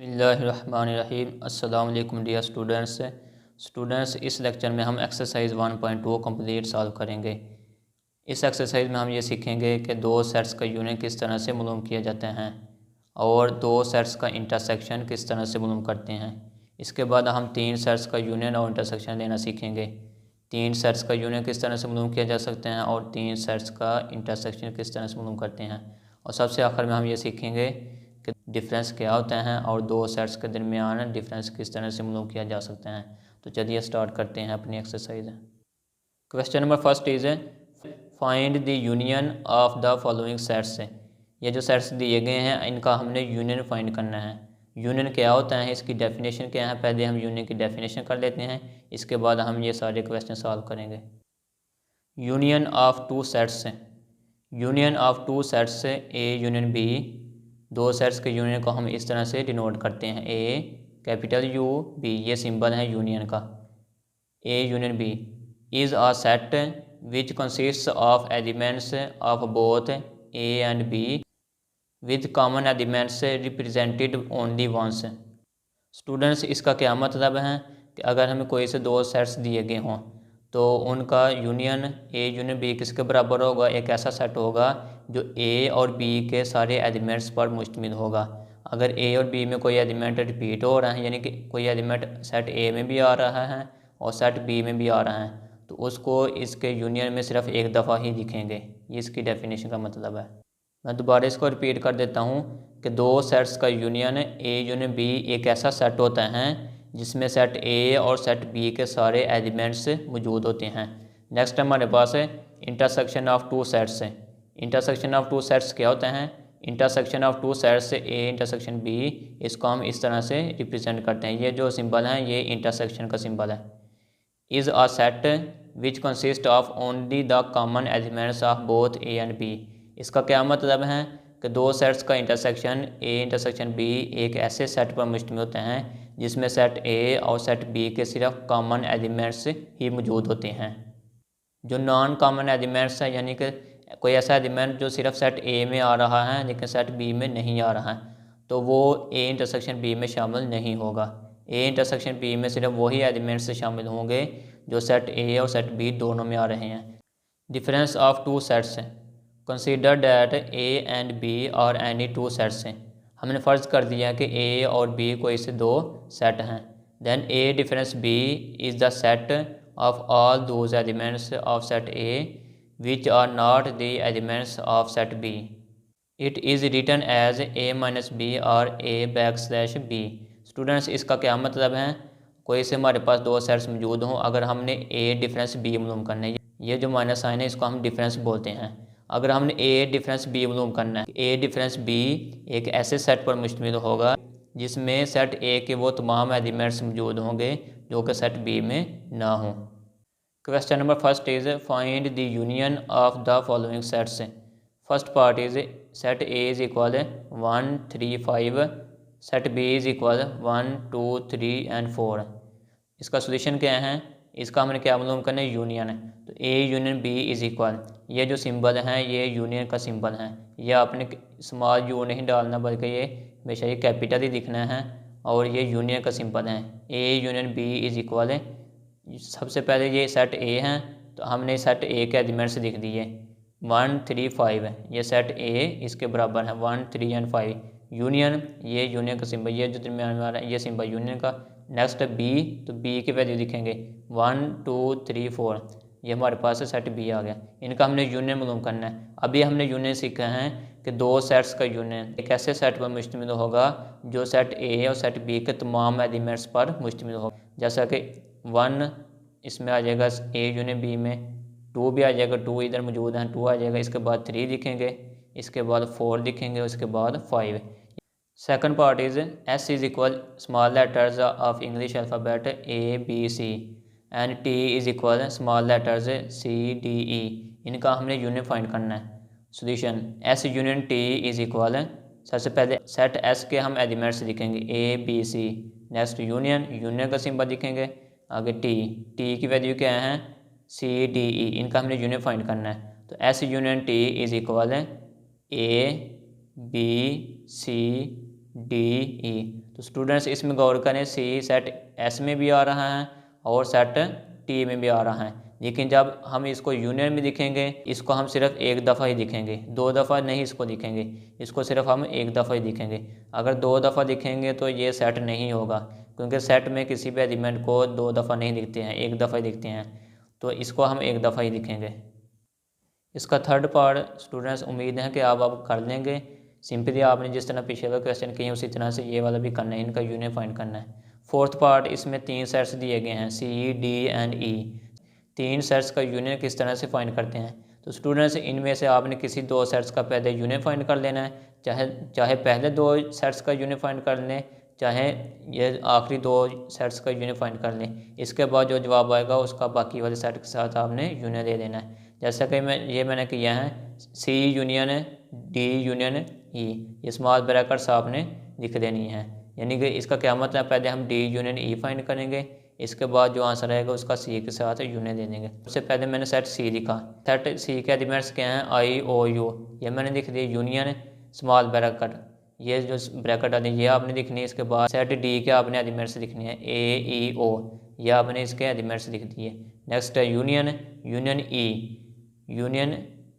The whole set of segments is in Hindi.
बिस्मिल्लाहिर्रहमानिर्रहीम। अस्सलाम वालेकुम डियर स्टूडेंट्स, इस लेक्चर में हम एक्सरसाइज 1.2 कंप्लीट सॉल्व करेंगे। इस एक्सरसाइज में हम ये सीखेंगे कि दो सेट्स का यूनियन किस तरह से मालूम किए जाते हैं और दो सेट्स का इंटरसेक्शन किस तरह से मालूम करते हैं। इसके बाद हम तीन सेट्स का यूनियन और इंटरसेक्शन लेना सीखेंगे। तीन सेट्स का यूनियन किस तरह से मालूम किया जा सकते हैं और तीन सेट्स का इंटरसेक्शन किस तरह से मालूम करते हैं। और सबसे आखिर में हम ये सीखेंगे कि डिफरेंस क्या होते हैं और दो सेट्स के दरमियान डिफरेंस किस तरह से मालूम किया जा सकता है। तो चलिए स्टार्ट करते हैं अपनी exercise. Question number first is find the union of the following sets. ये जो सेट्स दिए गए हैं इनका हमने यूनियन फाइंड करना है। यूनियन क्या होता है, इसकी डेफिनेशन क्या है, पहले हम यूनियन की डेफिनेशन कर लेते हैं, इसके बाद हम ये सारे क्वेश्चन सॉल्व करेंगे। Union of two sets. Union of two sets A union B. दो सेट्स के यूनियन को हम इस तरह से डिनोट करते हैं, ए कैपिटल यू बी, ये सिंबल है यूनियन का। A union B is a set which consists of elements of both A and B with common elements represented only once. Students, इसका क्या मतलब है कि अगर हमें कोई से दो सेट्स दिए गए हों तो उनका यूनियन ए यूनियन बी किसके बराबर होगा, एक ऐसा सेट होगा जो ए और बी के सारे एलिमेंट्स पर मुश्तमिल होगा। अगर ए और बी में कोई एलिमेंट रिपीट हो रहा है, यानी कि कोई एलिमेंट सेट ए में भी आ रहा है और सेट बी में भी आ रहा है, तो उसको इसके यूनियन में सिर्फ एक दफ़ा ही दिखेंगे। ये इसकी डेफिनेशन का मतलब है। मैं दोबारा इसको रिपीट कर देता हूँ कि दो सेट्स का यूनियन ए यूनियन बी एक ऐसा सेट होता है जिसमें सेट ए और सेट बी के सारे एलिमेंट्स मौजूद होते हैं। नेक्स्ट हमारे पास है intersection of two sets. Intersection of two sets क्या होता है, intersection of two sets A intersection B, इसको हम इस तरह से रिप्रेजेंट करते हैं। ये जो सिंबल है ये इंटरसेक्शन का सिंबल है। Is a set which consist of only the common elements of both A and B. इसका क्या मतलब है कि दो सेट्स का इंटरसेक्शन ए इंटरसेक्शन बी एक ऐसे सेट पर मुश्तमिल होते हैं जिसमें सेट ए और सेट बी के सिर्फ कॉमन एलिमेंट्स ही मौजूद होते हैं। जो नॉन कॉमन एलिमेंट्स है, यानी कि कोई ऐसा एलिमेंट जो सिर्फ सेट ए में आ रहा है लेकिन सेट बी में नहीं आ रहा है, तो वो ए इंटरसेक्शन बी में शामिल नहीं होगा। ए इंटरसेक्शन बी में सिर्फ वही एलिमेंट्स शामिल होंगे जो सेट ए और सेट बी दोनों में आ रहे हैं। Difference of two sets. Consider that A and B और एनी टू सेट्स। हमने फ़र्ज़ कर दिया कि ए और बी कोई से दो सेट हैं। Then A difference B is the set of all those elements of set A which are not the elements of set B. It is written as A minus B और A back slash B. Students, इसका क्या मतलब है, कोई से हमारे पास दो सेट्स मौजूद हों, अगर हमने ए डिफरेंस बी मालूम करना है, ये जो माइनस साइन है इसको हम डिफरेंस बोलते हैं। अगर हमने ए डिफरेंस बी मालूम करना है, ए डिफरेंस बी एक ऐसे सेट पर मुश्तमिल होगा जिसमें सेट ए के वो तमाम एलिमेंट्स मौजूद होंगे जो कि सेट बी में ना हों। Question number first is find the union of the following sets. First part is set A is equal 1 3 5, set B is equal 1 2 3 and 4। इसका सोल्यूशन क्या है, इसका हमने क्या मालूम करना है, यूनियन है। तो A union B is equal, ये जो सिंबल है ये यूनियन का सिंबल है। ये आपने स्मॉल यू नहीं डालना बल्कि ये हमेशा ये कैपिटल ही लिखना है और ये यूनियन का सिंबल है। A union B is equal है, सबसे पहले ये सेट ए है तो हमने सेट ए के एलिमेंट्स लिख दिए 1 3 5 है, ये सेट ए इसके बराबर है 1 3 एंड 5। यूनियन, ये यूनियन का सिंबल, ये जो दरमियान में आ रहा है ये सिंबल यूनियन का। नेक्स्ट बी, तो बी की वैल्यू लिखेंगे 1 2 3 4, ये हमारे पास सेट बी आ गया। इनका हमने यूनियन मालूम करना है। अभी हमने यूनियन सीखा है कि दो सेट्स का यूनियन एक ऐसे सेट पर मुश्तमिल होगा जो सेट ए और सेट बी के तमाम एलिमेंट्स पर मुश्तमिल होगा। जैसा कि 1 इसमें आ जाएगा ए यूनियन बी में, 2 भी आ जाएगा, 2 इधर मौजूद है, 2 आ जाएगा, इसके बाद 3 लिखेंगे, इसके बाद 4 लिखेंगे, उसके बाद 5। Second part is S is equal small letters of English alphabet A B C and T is equal small letters C D E. इनका हमने यूनियन फाइंड करना है। Solution S union T is equal, सबसे पहले सेट एस के हम एलिमेंट्स लिखेंगे A B C, next union, union का सिंबल लिखेंगे, आगे टी, टी की वैल्यू क्या है सी डी ई, इनका हमने यूनियन फाइंड करना है। तो S union T is equal A B C D E. तो स्टूडेंट्स इसमें गौर करें, सी सेट एस में भी आ रहा है और सेट टी में भी आ रहा है, लेकिन जब हम इसको यूनियन में दिखेंगे इसको हम सिर्फ एक दफ़ा ही दिखेंगे, 2 दफ़ा नहीं इसको दिखेंगे, इसको सिर्फ हम एक दफ़ा ही दिखेंगे। अगर 2 दफ़ा दिखेंगे तो ये सेट नहीं होगा, क्योंकि सेट में किसी भी एलिमेंट को 2 दफ़ा नहीं दिखते हैं, एक दफ़ा ही दिखते हैं, तो इसको हम एक दफ़ा ही दिखेंगे। इसका थर्ड पार्ट स्टूडेंट्स उम्मीद है कि आप अब कर लेंगे। सिंपली आपने जिस तरह पिछले वाला क्वेश्चन किए उसी तरह से ये वाला भी करना है, इनका यूनियन फाइंड करना है। फोर्थ पार्ट, इसमें 3 सेट्स दिए गए हैं, C D and E. 3 sets का यूनियन किस तरह से फाइंड करते हैं? तो स्टूडेंट्स इनमें से आपने किसी 2 सेट्स का पहले यूनियन फाइंड कर लेना है, चाहे पहले 2 सेट्स का यूनियन फाइंड कर लें, चाहे ये आखिरी 2 सेट्स का यूनियन फाइंड कर लें। इसके बाद जो जवाब आएगा उसका बाकी वाले सेट के साथ आपने यूनियन दे देना है। जैसा कि मैंने किया है, सी यूनियन डी यूनियन ई, ये स्मॉल ब्रैकेट्स आपने लिख देनी है। यानी कि इसका क्या मतलब, पहले हम डी यूनियन ई फाइंड करेंगे, इसके बाद जो आंसर आएगा उसका सी के साथ यूनियन दे देंगे। सबसे पहले मैंने सेट सी लिखा, सेट सी के एलिमेंट्स क्या हैं, आई ओ यू, ये मैंने लिख दिया यूनियन स्मॉल ब्रैकेट, ये जो ब्रैकेट आती है ये आपने लिखनी है। इसके बाद सेट डी के आपने एलिमेंट्स लिखनी है, ए ई ओ, ये आपने इसके एलिमेंट्स लिख दिए। नेक्स्ट है यूनियन ई, यूनियन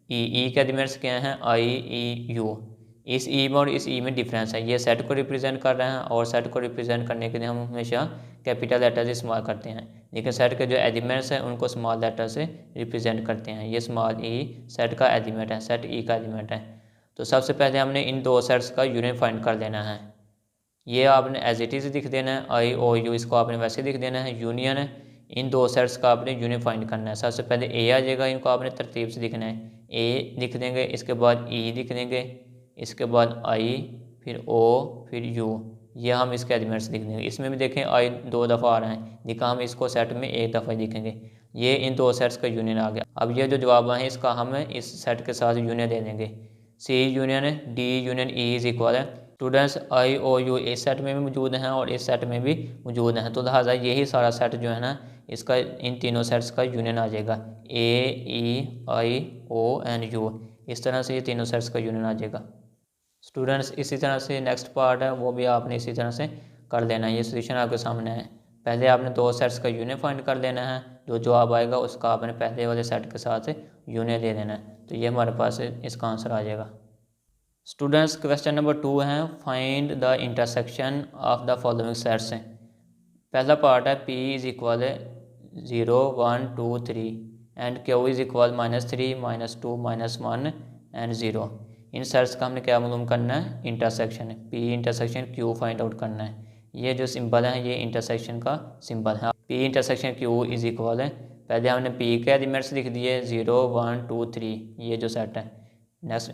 ई के एलिमेंट्स क्या हैं, आई ई यू। इस ई में और इस ई में डिफरेंस है, ये सेट को रिप्रेजेंट कर रहे हैं और सेट को रिप्रेजेंट करने के लिए हम हमेशा कैपिटल लेटर से इस्तेमाल करते हैं, लेकिन सेट के जो एलिमेंट्स हैं उनको स्मॉल लेटर से रिप्रेजेंट करते हैं। ये स्मॉल ई सेट का एलिमेंट है, सेट ई का एलिमेंट है। तो सबसे पहले हमने इन 2 सेट्स का यूनियन फाइंड कर लेना है। ये आपने एज इट इज़ लिख देना है, आई ओ यू इसको आपने वैसे लिख देना है। यूनियन इन 2 सेट्स का आपने यूनियन फाइंड करना है। सबसे पहले ए आ जाएगा, इनको आपने तरतीब से लिखना है, ए लिख देंगे, इसके बाद ई लिख देंगे, इसके बाद आई, फिर ओ, फिर यू, ये हम इसके एलिमेंट्स लिख देंगे। इसमें भी देखें आई 2 दफ़ा आ रहा है, लिखा हम इसको सेट में एक दफ़ा लिखेंगे। ये इन 2 सेट्स का यूनियन आ गया। अब ये जो जवाब है इसका हम इस सेट के साथ यूनियन दे देंगे, C union D union E is equal है। स्टूडेंट्स आई ओ यू इस सेट में भी मौजूद हैं और इस सेट में भी मौजूद हैं, तो लिहाजा यही सारा सेट जो है ना इसका इन तीनों सेट्स का यूनियन आ जाएगा, ए ई आई ओ एंड यू, इस तरह से ये तीनों सेट्स का यूनियन आ जाएगा। स्टूडेंट्स इसी तरह से नेक्स्ट पार्ट है वो भी आपने इसी तरह से कर लेना है। ये सोल्यूशन आपके सामने है, पहले आपने 2 सेट्स का यूनियन फाइंड कर लेना है, जो जवाब आएगा उसका आपने पहले वाले सेट के साथ यूनियन दे देना है, तो ये हमारे पास इसका आंसर आ जाएगा। स्टूडेंट्स क्वेश्चन नंबर 2 है, find the intersection of the following sets. पहला पार्ट है P is equal 0 1 2 3 and Q is equal -3 -2 -1 and 0। In sets का हमने क्या मालूम करना है, intersection, P intersection Q find out करना है। ये जो सिंबल है ये इंटरसेक्शन का सिंबल है। P intersection Q is equal पहले हमने P के एलिमेंट्स लिख दिए 0 1 2 3, ये जो सेट है। नेक्स्ट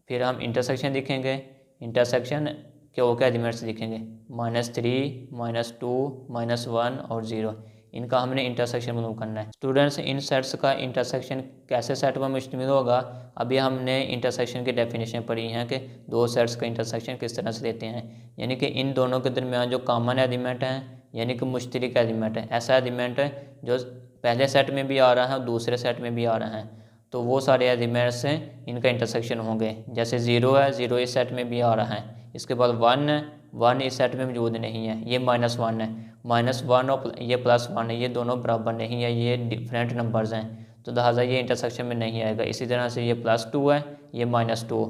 फिर हम इंटरसेक्शन लिखेंगे, इंटरसेक्शन Q के एलिमेंट्स लिखेंगे, -3 -2 -1 और 0, इनका हमने इंटरसेक्शन मालूम करना है। स्टूडेंट्स इन सेट्स का इंटरसेक्शन कैसे सेट पर मुश्तमिल होगा, अभी हमने इंटरसेक्शन की डेफिनेशन पढ़ी है कि 2 सेट्स का इंटरसेक्शन किस तरह से देते हैं, यानी कि इन दोनों के दरमियान जो कॉमन एलिमेंट हैं, यानी कि मुश्तरक एलिमेंट है, ऐसा एलिमेंट है जो पहले सेट में भी आ रहा है और दूसरे सेट में भी आ रहा है, तो वो सारे एलिमेंट्स हैं इनका इंटरसेक्शन होंगे। जैसे 0 है, 0 इस सेट में भी आ रहा है, इसके बाद 1 है, 1 इस सेट में मौजूद नहीं है, ये -1 है, -1 और ये +1 है, ये दोनों बराबर नहीं है, ये डिफरेंट नंबर्स हैं, तो लिहाजा ये इंटरसेक्शन में नहीं आएगा। इसी तरह से ये +2 है, ये -2,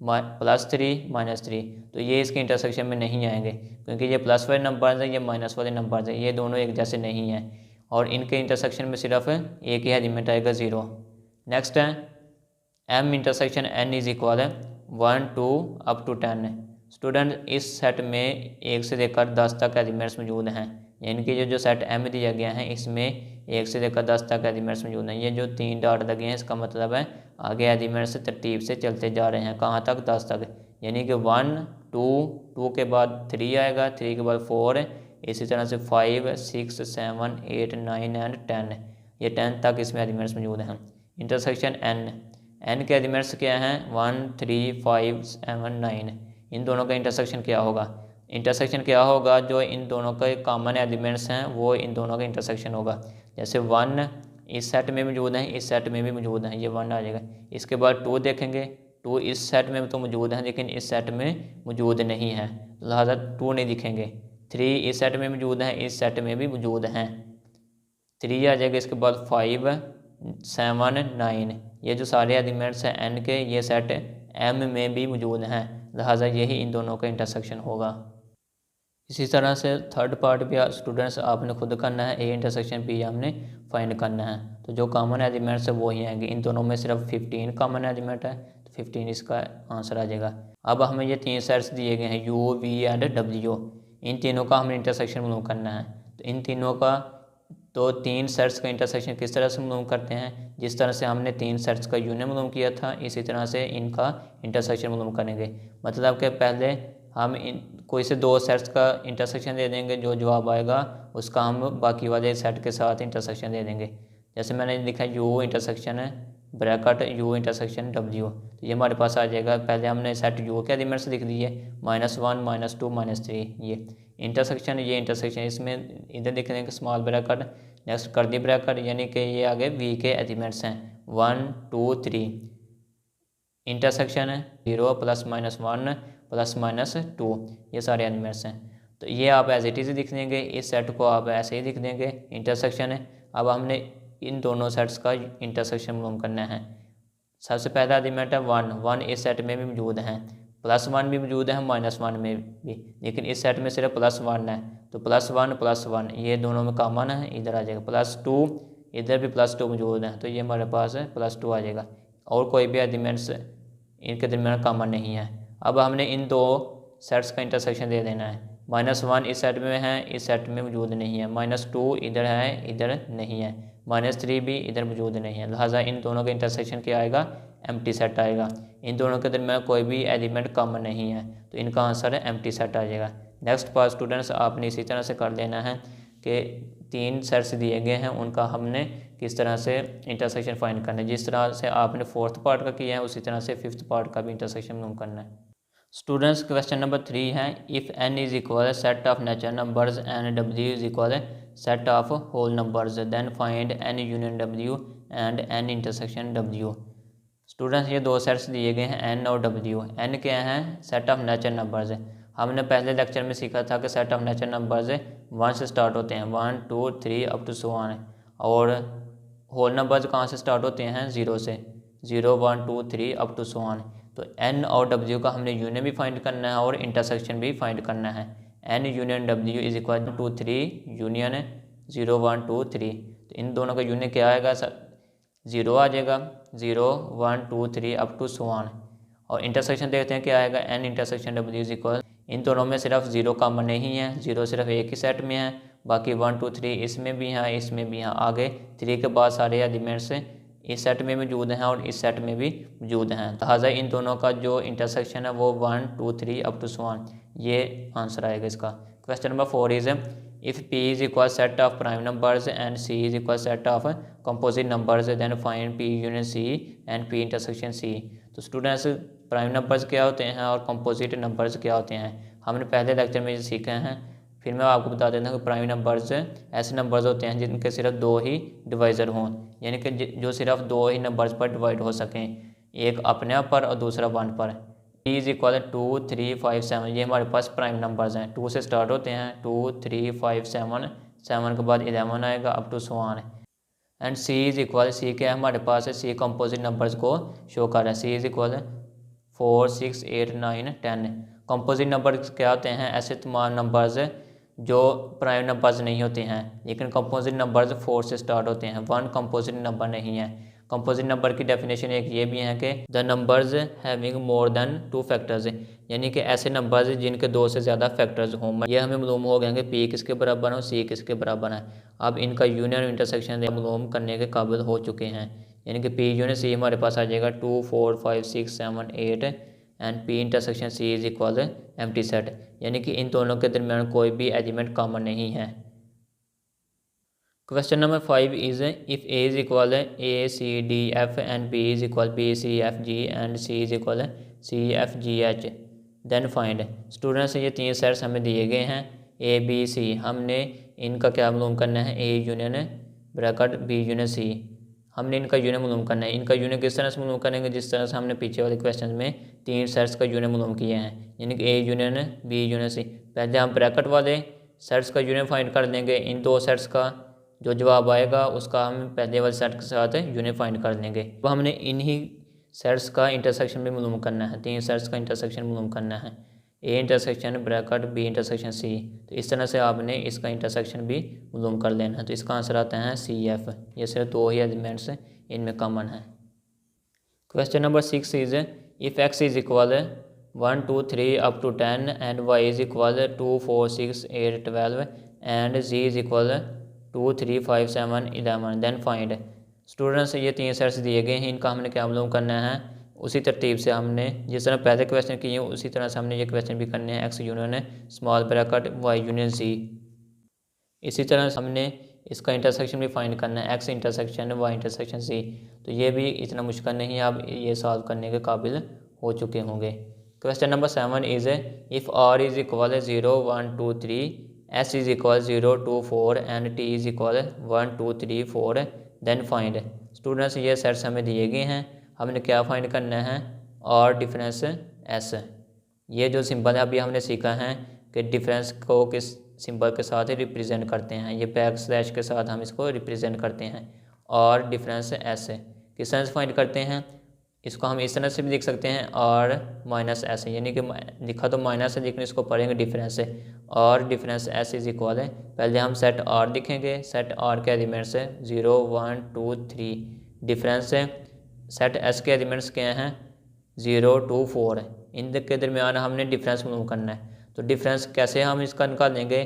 +3 -3, तो ये इसके इंटरसेक्शन में नहीं आएंगे, क्योंकि ये प्लस वाले नंबर्स हैं, ये माइनस वाले नंबर्स हैं, ये दोनों एक जैसे नहीं हैं, और इनके इंटरसेक्शन में सिर्फ एक ही एलिमेंट आएगा 0। नेक्स्ट है m intersection n is equal है 1 2 अप टू 10। स्टूडेंट इस सेट में 1 से लेकर 10 तक एलिमेंट्स मौजूद हैं, यानी कि जो सेट m दिया गया है इसमें 1 से लेकर 10 तक एलिमेंट्स मौजूद हैं। ये जो 3 डॉट लगे हैं इसका मतलब है आगे एलिमेंट्स तरतीब से चलते जा रहे हैं, कहाँ तक, 10 तक, यानी कि 1 2 2 के बाद 3 आएगा, 3 के बाद 4, इसी तरह से 5 6 7 8 9 एंड 10, ये 10 तक इसमें एलिमेंट्स मौजूद हैं। इंटरसेक्शन n के एलिमेंट्स क्या हैं 1 3 5 7 9, इन दोनों का इंटरसेक्शन क्या होगा, इंटरसेक्शन क्या होगा, जो इन दोनों के कॉमन एलिमेंट्स हैं वो इन दोनों का इंटरसेक्शन होगा। जैसे 1 इस सेट में मौजूद है, इस सेट में भी मौजूद है, ये 1 आ जाएगा। इसके बाद 2 देखेंगे, टू इस सेट में तो मौजूद है लेकिन इस सेट में मौजूद नहीं है, लिहाजा टू नहीं दिखेंगे। थ्री इस सेट में मौजूद है, इस सेट में भी मौजूद हैं, थ्री आ जाएगा। इसके बाद 5 7 9, ये जो सारे एलिमेंट्स हैं n के, ये सेट m में भी मौजूद हैं, लिहाजा यही इन दोनों का इंटरसेक्शन होगा। इसी तरह से थर्ड पार्ट भी स्टूडेंट्स आपने खुद करना है, a इंटरसेक्शन p हमने फाइंड करना है। तो जो कॉमन एलिमेंट्स है वो ही आएंगे, इन दोनों में सिर्फ 15 कॉमन एलिमेंट है, तो 15 इसका आंसर आ जाएगा। अब हमें ये 3 सेट्स दिए गए हैं u, v एंड w, इन तीनों का हमने इंटरसेक्शन मालूम करना है। तो इन तीनों का, तो 3 सेट्स का इंटरसेक्शन किस तरह से मालूम करते हैं, जिस तरह से हमने 3 सेट्स का यूनियन मालूम किया था, इसी तरह से इनका इंटरसेक्शन मालूम करेंगे। मतलब कि पहले हम कोई से 2 सेट्स का इंटरसेक्शन दे देंगे, जो जवाब आएगा उसका हम बाकी वाले सेट के साथ इंटरसेक्शन दे देंगे। जैसे मैंने लिखा u इंटरसेक्शन है ब्रैकेट u इंटरसेक्शन w, तो ये हमारे पास आ जाएगा। पहले हमने सेट u के एलिमेंट्स लिख दिए, -1 -2 -3, ये इंटरसेक्शन, ये इंटरसेक्शन, इसमें इधर लिख देंगे small bracket, next curly bracket, यानी कि ये आगे v के एलिमेंट्स हैं 1 2 3, इंटरसेक्शन है 0 +-1 +-2, ये सारे एलिमेंट्स हैं। तो ये आप एज इट इज़ लिख देंगे, इस सेट को आप ऐसे ही लिख देंगे, इंटरसेक्शन है। अब हमने इन दोनों सेट्स का इंटरसेक्शन मालूम करना है। सबसे पहला एलिमेंट है 1, 1 इस सेट में भी मौजूद हैं, +1 भी मौजूद है, -1 में भी, लेकिन इस सेट में सिर्फ +1 है, तो +1 +1 ये दोनों में कॉमन है, इधर आ जाएगा। +2 इधर भी +2 मौजूद है, तो ये हमारे पास है +2 आ जाएगा, और कोई भी एलिमेंट्स इनके दरमियान कॉमन नहीं है। अब हमने इन 2 सेट्स का इंटरसेक्शन दे देना है। -1 इस सेट में है, इस सेट में मौजूद नहीं है, -2 इधर है, इधर नहीं है, -3 भी इधर मौजूद नहीं है, लिहाजा इन दोनों का इंटरसेक्शन क्या आएगा, एम्प्टी सेट आएगा। इन दोनों के दरमियान कोई भी एलिमेंट कॉमन नहीं है, तो इनका आंसर है एम्प्टी सेट आ जाएगा। नेक्स्ट पार्ट स्टूडेंट्स आपने इसी तरह से कर लेना है कि 3 सेट्स दिए गए हैं, उनका हमने किस तरह से इंटरसेक्शन फाइंड करना है। जिस तरह से आपने 4th पार्ट का किया है, उसी तरह से 5th पार्ट का भी इंटरसेक्शन मालूम करना है। स्टूडेंट्स क्वेश्चन नंबर 3 है, if n is equal set of natural numbers and w is equal set of whole numbers, then find n union w and n intersection w। Students ये 2 सेट्स दिए गए हैं n और w। n क्या है, सेट ऑफ नेचुरल नंबर्स। हमने पहले लेक्चर में सीखा था कि सेट ऑफ नेचुरल नंबर्स 1 से स्टार्ट होते हैं, 1 2 3 अप टू सो ऑन, और होल नंबर्स कहाँ से स्टार्ट होते हैं, 0 से, 0 1 2 3 अप टू सो ऑन। तो n और w का हमने यूनियन भी फाइंड करना है और इंटरसेक्शन भी फाइंड करना है। n union w is equal to 3 union 0 1 2 3, तो इन दोनों का यूनियन क्या आएगा, 0 आ जाएगा, 0 1 2 3 अप टू सो ऑन। और इंटरसेक्शन देखते हैं क्या आएगा, n intersection w is equal, इन दोनों में सिर्फ 0 कॉमन नहीं है, 0 सिर्फ एक ही सेट में है, बाकी 1 2 3 इसमें भी है, इसमें भी है, आगे 3 के बाद सारे एलिमेंट्स इस सेट में मौजूद हैं और इस सेट में भी मौजूद हैं, लिहाजा इन दोनों का जो इंटरसेक्शन है वो 1 2 3 अप टू सो ऑन, ये आंसर आएगा इसका। Question number 4 is, if p is equal set of prime numbers and c is equal set of composite numbers, then find p union c and p intersection c। तो स्टूडेंट्स प्राइम नंबर्स क्या होते हैं और कंपोजिट नंबर्स क्या होते हैं, हमने पहले लेक्चर में सीखे हैं, फिर मैं आपको बता देता हूँ कि प्राइम नंबर्स ऐसे नंबर्स होते हैं जिनके सिर्फ 2 ही डिवाइज़र हों, यानी कि जो सिर्फ 2 ही नंबर्स पर डिवाइड हो सकें, एक अपने आप पर और दूसरा 1 पर। p इज इक्वल 2 3 5 7, ये हमारे पास प्राइम नंबर्स हैं, 2 से स्टार्ट होते हैं, 2 3 5 7, 7 के बाद 11 आएगा up to so on. And c is equal, c क्या है हमारे पास है, c कंपोजिट नंबर्स को शो कर रहा है, c is equal 4 6 8 9 10। Composite numbers क्या होते हैं, ऐसे तमाम नंबर्स जो प्राइम नंबर्स नहीं होते हैं, लेकिन कंपोजिट नंबर्स 4 से स्टार्ट होते हैं, 1 कंपोजिट नंबर नहीं है। कंपोजिट नंबर की डेफिनेशन एक ये भी है कि the numbers having more than 2 factors, यानी कि ऐसे नंबर्स जिनके 2 से ज़्यादा फैक्टर्स हों। ये हमें मालूम हो गया कि p किसके बराबर हो, c किसके बराबर है। अब इनका यूनियन इंटरसेक्शन मालूम करने के काबिल हो चुके हैं, यानी कि p यूनियन c हमारे पास आ जाएगा 2 4 5 6 7 8 and p intersection c is equal empty set, यानी कि इन दोनों के दरमियान कोई भी एलिमेंट कॉमन नहीं है। Question number 5 is, if a is equal a c d f and b is equal b c f g and c is equal c f g h, then find. Students ये 3 सेट्स हमें दिए गए हैं a b c, हमने इनका क्या मालूम करना है, a union bracket b union c, हमने इनका यूनियन मालूम करना है। इनका यूनियन किस तरह से मालूम करेंगे, जिस तरह से हमने पीछे वाले क्वेश्चन में 3 सेट्स का यूनियन मालूम किए हैं, यानी कि A union B union C. पहले हम ब्रैकेट वाले सेट्स का यूनियन फाइंड कर लेंगे। इन 2 सेट्स का जो जवाब आएगा उसका हम पहले वाले सेट के साथ यूनियन फाइंड कर लेंगे। अब हमने इन्हीं सेट्स का इंटरसेक्शन भी मालूम करना है। 3 सेट्स का इंटरसेक्शन मालूम करना है, A intersection bracket B intersection C. तो इस तरह से आपने इसका इंटरसेक्शन भी मालूम कर लेना है। तो इसका आंसर आता है CF। ये सिर्फ 2 ही एलिमेंट्स इनमें कॉमन है। Question number 6 is if x is equal 1 2 3 up to 10 and y is equal 2 4 6 8 12 and z is equal 2 3 5 7 11 then find. Students ये 3 सेट्स दिए गए हैं, इनका हमने क्या मालूम करना है। उसी तरतीब से हमने जिस तरह पहले क्वेश्चन किए हैं उसी तरह से हमने ये क्वेश्चन भी करने हैं। x union small bracket y union z। इसी तरह से हमने इसका इंटरसेक्शन भी फाइंड करना है, x intersection y intersection z। तो ये भी इतना मुश्किल नहीं है, आप ये सॉल्व करने के काबिल हो चुके होंगे। Question number 7 is if r is equal 0 1 2 3 s is equal 0 2 4 and t is equal 1 2 3 4 then find. Students ये सेट्स हमें दिए गए हैं, हमने क्या फाइंड करना है, और डिफरेंस s। ये जो सिंबल है अभी हमने सीखा है कि डिफरेंस को किस सिंबल के साथ रिप्रेजेंट करते हैं। ये बैक स्लैश के साथ हम इसको रिप्रेजेंट करते हैं। और डिफरेंस s किस तरह से फाइंड करते हैं, इसको हम इस तरह से भी लिख सकते हैं और -s, यानी कि लिखा तो माइनस है लेकिन इसको पढ़ेंगे डिफरेंस से। और डिफरेंस s इज इक्वल है, पहले हम सेट r लिखेंगे। सेट r के एलिमेंट्स है 0 1 2 3। डिफरेंस सेट s के एलिमेंट्स क्या हैं 0 2 4। इनके दरमियान हमने डिफरेंस मालूम करना है। तो डिफरेंस कैसे हम इसका निकालेंगे,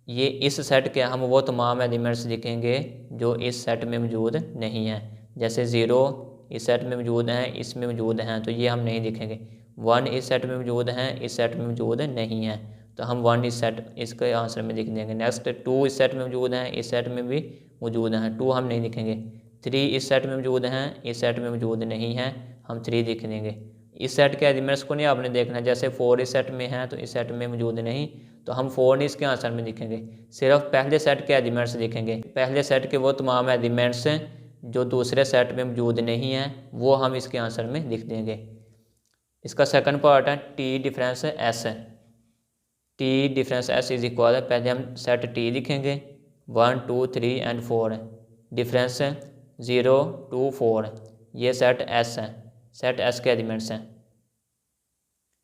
ये इस सेट के हम वो तमाम एलिमेंट्स लिखेंगे जो इस सेट में मौजूद नहीं हैं। जैसे 0 इस सेट में मौजूद हैं, इसमें मौजूद हैं, तो ये हम नहीं लिखेंगे। 1 इस सेट में मौजूद हैं, इस सेट में मौजूद नहीं हैं, तो हम 1 इस सेट इसके आंसर में लिख देंगे। नेक्स्ट 2 इस सेट में मौजूद हैं, इस सेट में भी मौजूद हैं, 2 हम नहीं लिखेंगे। 3 इस सेट में मौजूद हैं, इस सेट में मौजूद नहीं हैं, हम 3 लिख देंगे। इस सेट के एलिमेंट्स को नहीं आपने देखना, जैसे 4 इस सेट में है तो इस सेट में मौजूद नहीं, तो हम 4 नहीं इसके आंसर में लिखेंगे। सिर्फ पहले सेट के एलिमेंट्स लिखेंगे। पहले सेट के वो तमाम एलिमेंट्स जो दूसरे सेट में मौजूद नहीं हैं वो हम इसके आंसर में लिख देंगे। इसका सेकंड पार्ट है T difference s। T difference s is equal है, पहले हम सेट t लिखेंगे 1 2 3 एंड 4। डिफरेंस 0 2 4, ये सेट s है, सेट s के एलिमेंट्स हैं।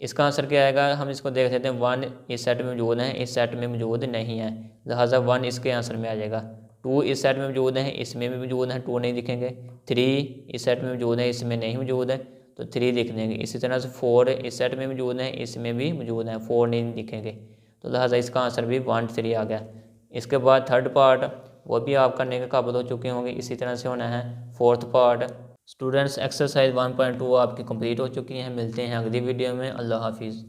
इसका आंसर क्या आएगा, हम इसको देख लेते हैं। 1 इस सेट में मौजूद है, इस सेट में मौजूद नहीं है, लिहाजा 1 इसके आंसर में आ जाएगा। 2 इस सेट में मौजूद है, इसमें भी मौजूद है, 2 नहीं लिखेंगे। 3 इस सेट में मौजूद है, इसमें नहीं मौजूद है, तो 3 लिख देंगे। इसी तरह से 4 इस सेट में मौजूद है, इसमें भी मौजूद है, 4 नहीं लिखेंगे, तो लिहाजा इसका आंसर भी 1 3 आ गया। इसके बाद थर्ड पार्ट वो भी आप करने के काबिल हो चुके होंगे, इसी तरह से होना है। फोर्थ पार्ट स्टूडेंट्स एक्सरसाइज 1.2 आपकी कंप्लीट हो चुकी हैं। मिलते हैं अगली वीडियो में। अल्लाह हाफिज़।